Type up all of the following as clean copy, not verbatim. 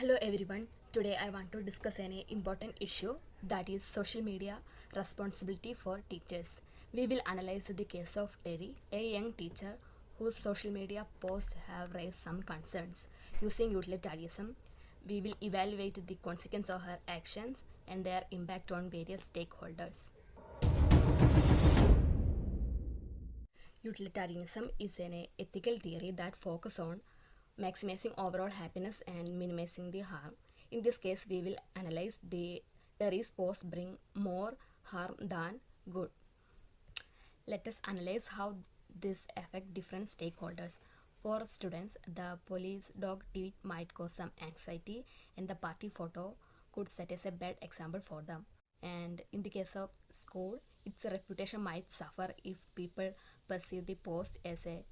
Hello everyone. Today I want to discuss an important issue, that is social media responsibility for teachers. We will analyze the case of Terry, a young teacher whose social media posts have raised some concerns. Using utilitarianism, we will evaluate the consequence of her actions and their impact on various stakeholders. Utilitarianism is an ethical theory that focuses on maximizing overall happiness and minimizing the harm. In this case, we will analyze the Terry's posts bring more harm than good. Let us analyze how this affects different stakeholders. For students, the police dog tweet might cause some anxiety, and the party photo could set as a bad example for them. And in the case of school, its reputation might suffer if people perceive the post as a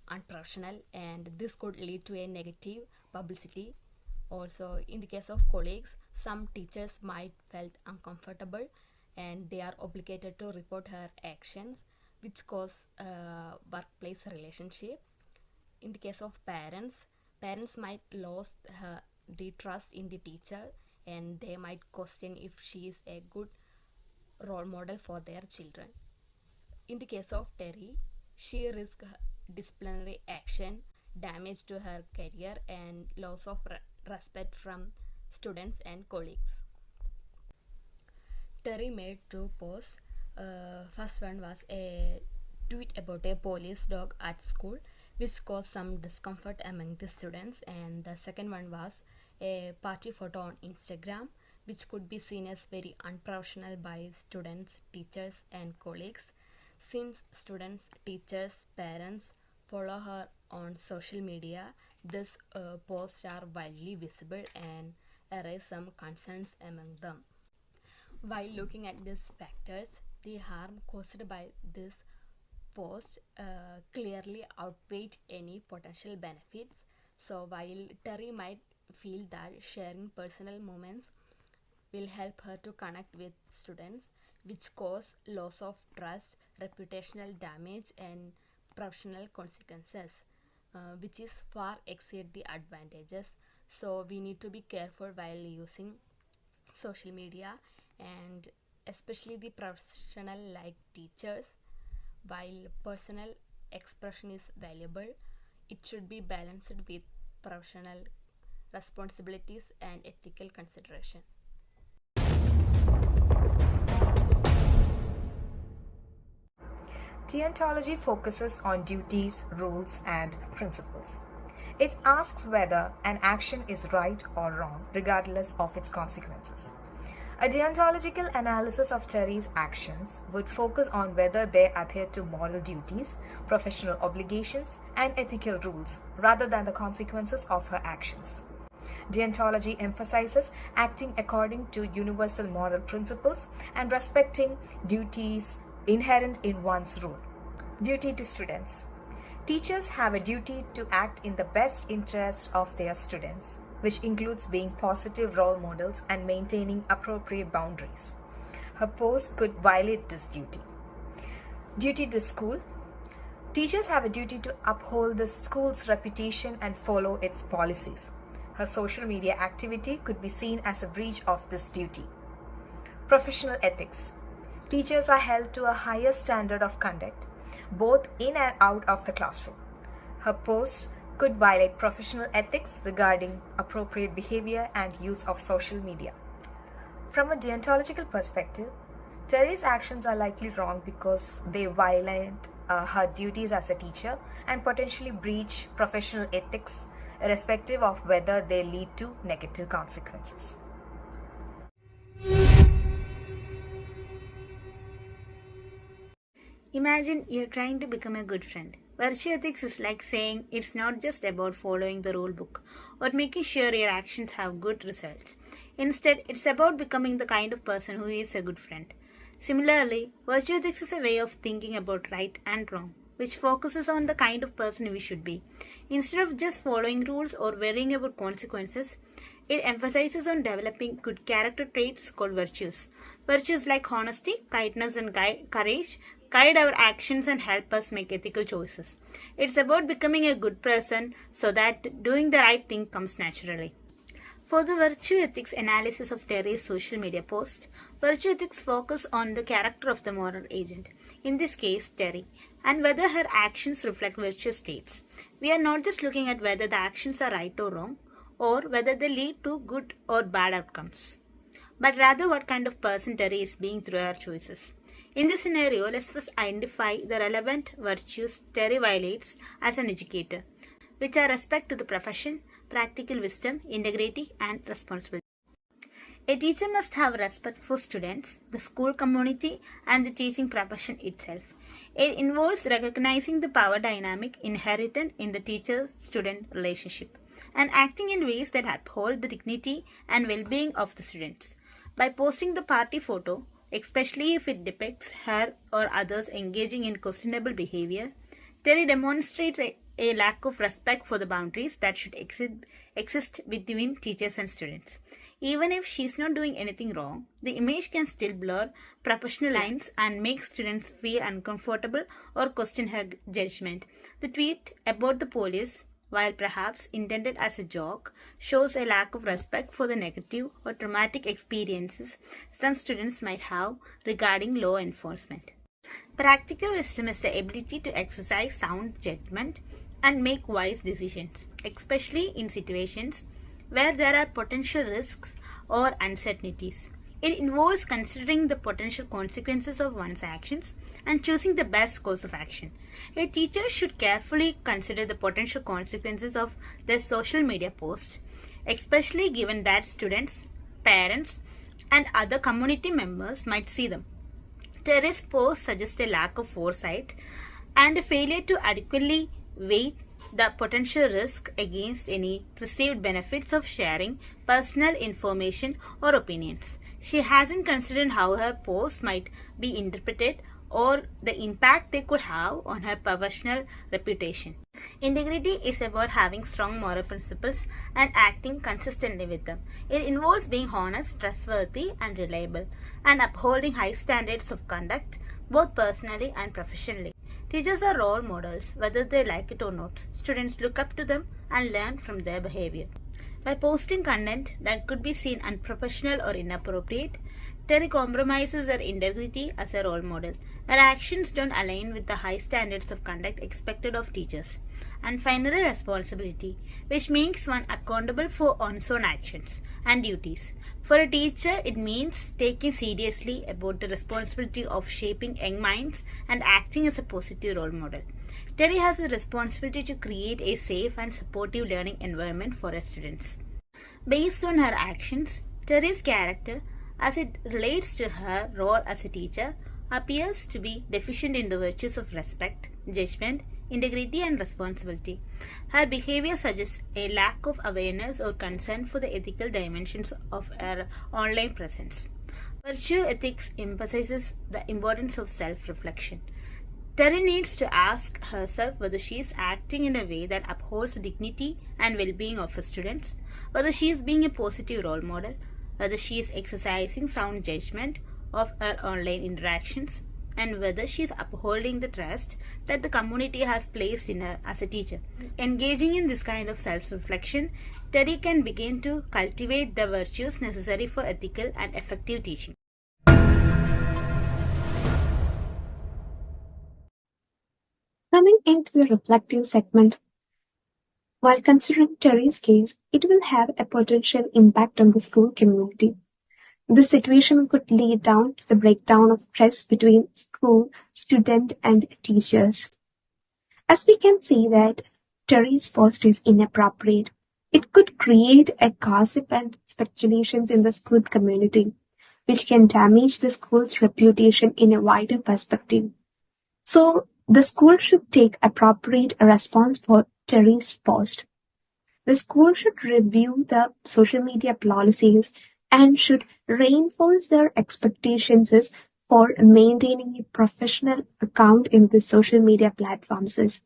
unprofessional, and this could lead to a negative publicity. Also, in the case of colleagues, some teachers might felt uncomfortable and they are obligated to report her actions, which cause workplace relationship. In the case of parents, parents might lose the trust in the teacher, and they might question if she is a good role model for their children. In the case of Terry, she risked disciplinary action, damage to her career, and loss of respect from students and colleagues. Terry made two posts. First one was a tweet about a police dog at school, which caused some discomfort among the students, and the second one was a party photo on Instagram, which could be seen as very unprofessional by students, teachers, and colleagues. Since students, teachers, parents follow her on social media, these posts are widely visible and arise some concerns among them. While looking at these factors, the harm caused by this post clearly outweighed any potential benefits. So while Terry might feel that sharing personal moments will help her to connect with students, which cause loss of trust, reputational damage, and professional consequences, which is far exceed the advantages. So we need to be careful while using social media, and especially the professional like teachers. While personal expression is valuable, it should be balanced with professional responsibilities and ethical consideration. Deontology focuses on duties, rules, and principles. It asks whether an action is right or wrong, regardless of its consequences. A deontological analysis of Terry's actions would focus on whether they adhere to moral duties, professional obligations, and ethical rules, rather than the consequences of her actions. Deontology emphasizes acting according to universal moral principles and respecting duties inherent in one's role. Duty to students. Teachers have a duty to act in the best interest of their students, which includes being positive role models and maintaining appropriate boundaries. Her post could violate this duty. Duty to school. Teachers have a duty to uphold the school's reputation and follow its policies. Her social media activity could be seen as a breach of this duty. Professional ethics. Teachers are held to a higher standard of conduct, both in and out of the classroom. Her posts could violate professional ethics regarding appropriate behavior and use of social media. From a deontological perspective, Terry's actions are likely wrong because they violate her duties as a teacher and potentially breach professional ethics, irrespective of whether they lead to negative consequences. Imagine you're trying to become a good friend. Virtue ethics is like saying it's not just about following the rule book or making sure your actions have good results. Instead, it's about becoming the kind of person who is a good friend. Similarly, virtue ethics is a way of thinking about right and wrong, which focuses on the kind of person we should be. Instead of just following rules or worrying about consequences, it emphasizes on developing good character traits called virtues. Virtues like honesty, kindness, and courage guide our actions and help us make ethical choices. It's about becoming a good person so that doing the right thing comes naturally. For the virtue ethics analysis of Terry's social media post, virtue ethics focus on the character of the moral agent, in this case Terry, and whether her actions reflect virtue states. We are not just looking at whether the actions are right or wrong, or whether they lead to good or bad outcomes, but rather what kind of person Terry is being through her choices. In this scenario, let's first identify the relevant virtues Terry violates as an educator, which are respect to the profession, practical wisdom, integrity, and responsibility. A teacher must have respect for students, the school community, and the teaching profession itself. It involves recognizing the power dynamic inherent in the teacher-student relationship and acting in ways that uphold the dignity and well-being of the students. By posting the party photo, especially if it depicts her or others engaging in questionable behavior, Terry demonstrates a lack of respect for the boundaries that should exist between teachers and students. Even if she's not doing anything wrong, the image can still blur professional lines and make students feel uncomfortable or question her judgment. The tweet about the police, while perhaps intended as a joke, shows a lack of respect for the negative or traumatic experiences some students might have regarding law enforcement. Practical wisdom is the ability to exercise sound judgment and make wise decisions, especially in situations where there are potential risks or uncertainties. It involves considering the potential consequences of one's actions and choosing the best course of action. A teacher should carefully consider the potential consequences of their social media posts, especially given that students, parents, and other community members might see them. Terry's post suggests a lack of foresight and a failure to adequately weigh the potential risk against any perceived benefits of sharing personal information or opinions. She hasn't considered how her posts might be interpreted or the impact they could have on her professional reputation. Integrity is about having strong moral principles and acting consistently with them. It involves being honest, trustworthy, and reliable, and upholding high standards of conduct, both personally and professionally. Teachers are role models, whether they like it or not. Students look up to them and learn from their behavior. By posting content that could be seen unprofessional or inappropriate, Terry compromises her integrity as a role model. Her actions don't align with the high standards of conduct expected of teachers. And finally, responsibility, which makes one accountable for one's own actions and duties. For a teacher, it means taking seriously about the responsibility of shaping young minds and acting as a positive role model. Terry has a responsibility to create a safe and supportive learning environment for her students. Based on her actions, Terry's character, as it relates to her role as a teacher, appears to be deficient in the virtues of respect, judgment, integrity, and responsibility. Her behavior suggests a lack of awareness or concern for the ethical dimensions of her online presence. Virtue ethics emphasizes the importance of self-reflection. Terry needs to ask herself whether she is acting in a way that upholds the dignity and well-being of her students, whether she is being a positive role model, whether she is exercising sound judgment of her online interactions, and whether she is upholding the trust that the community has placed in her as a teacher. Engaging in this kind of self-reflection, Terry can begin to cultivate the virtues necessary for ethical and effective teaching. Coming into the reflective segment, while considering Terry's case, it will have a potential impact on the school community. This situation could lead down to the breakdown of trust between school, student, and teachers. As we can see that Terry's post is inappropriate, it could create a gossip and speculations in the school community, which can damage the school's reputation in a wider perspective. So, the school should take appropriate response for Terry's post. The school should review the social media policies and should reinforce their expectations for maintaining a professional account in the social media platforms.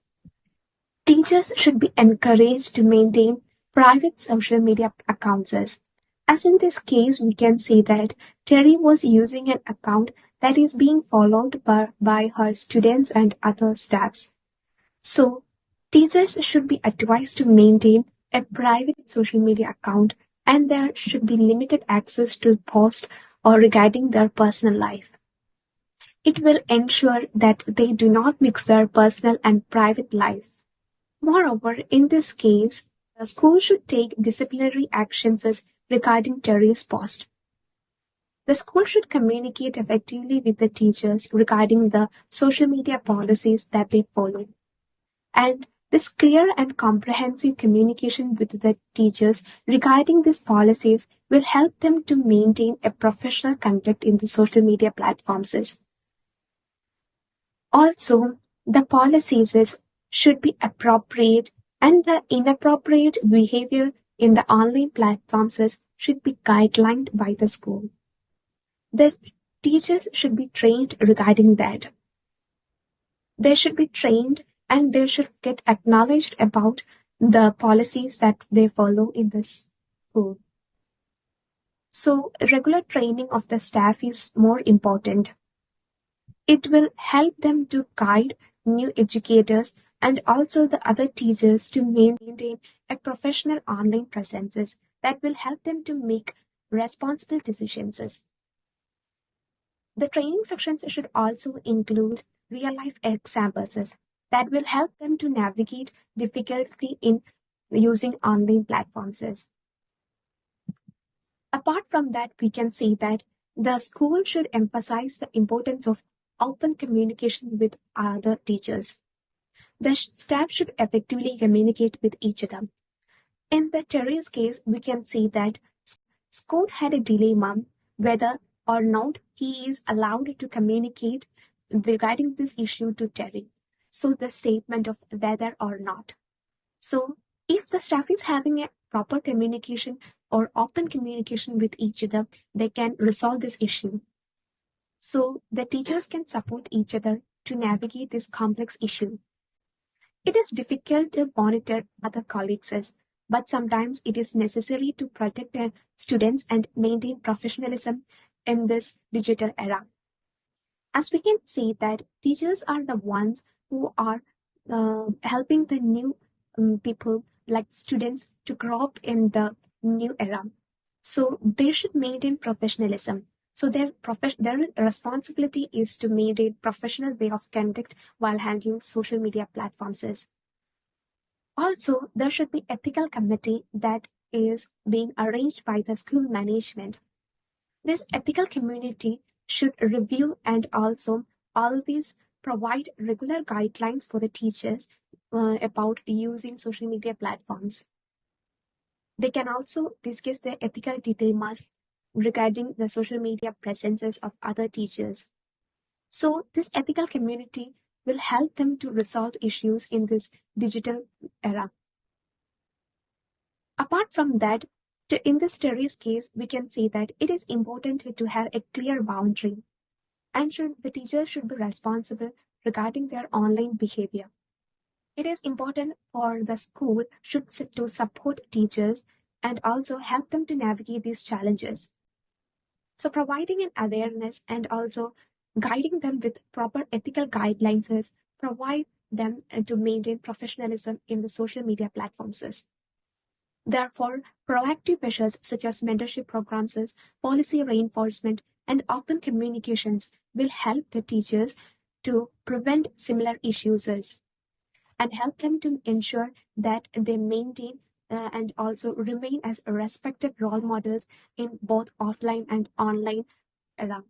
Teachers should be encouraged to maintain private social media accounts. As in this case, we can see that Terry was using an account that is being followed by her students and other staffs. So, teachers should be advised to maintain a private social media account and there should be limited access to posts or regarding their personal life. It will ensure that they do not mix their personal and private life. Moreover, in this case, the school should take disciplinary actions as regarding Terry's post. The school should communicate effectively with the teachers regarding the social media policies that they follow. And this clear and comprehensive communication with the teachers regarding these policies will help them to maintain a professional conduct in the social media platforms. Also, the policies should be appropriate, and the inappropriate behavior in the online platforms should be guidelined by the school. The teachers should be trained regarding that. They should be trained and they should get acknowledged about the policies that they follow in this school. So, regular training of the staff is more important. It will help them to guide new educators and also the other teachers to maintain a professional online presence that will help them to make responsible decisions. The training sections should also include real-life examples that will help them to navigate difficulty in using online platforms. Apart from that, we can say that the school should emphasize the importance of open communication with other teachers. The staff should effectively communicate with each other. In the Terry's case, we can see that Scott had a dilemma whether or not he is allowed to communicate regarding this issue to Terry. So the statement of whether or not. So if the staff is having a proper communication or open communication with each other, they can resolve this issue. So the teachers can support each other to navigate this complex issue. It is difficult to monitor other colleagues, but sometimes it is necessary to protect their students and maintain professionalism in this digital era. As we can see that teachers are the ones who are helping the new people like students to grow up in the new era. So they should maintain professionalism. So their responsibility is to maintain professional way of conduct while handling social media platforms. Also, there should be ethical committee that is being arranged by the school management. This ethical community should review and also always provide regular guidelines for the teachers about using social media platforms. They can also discuss their ethical dilemmas regarding the social media presences of other teachers. So this ethical community will help them to resolve issues in this digital era. Apart from that, in this Terry's case, we can see that it is important to have a clear boundary, and the teachers should be responsible regarding their online behavior. It is important for the school to support teachers and also help them to navigate these challenges. So providing an awareness and also guiding them with proper ethical guidelines provide them to maintain professionalism in the social media platforms. Therefore, proactive measures such as mentorship programs, policy reinforcement, and open communications will help the teachers to prevent similar issues and help them to ensure that they maintain and also remain as respected role models in both offline and online era.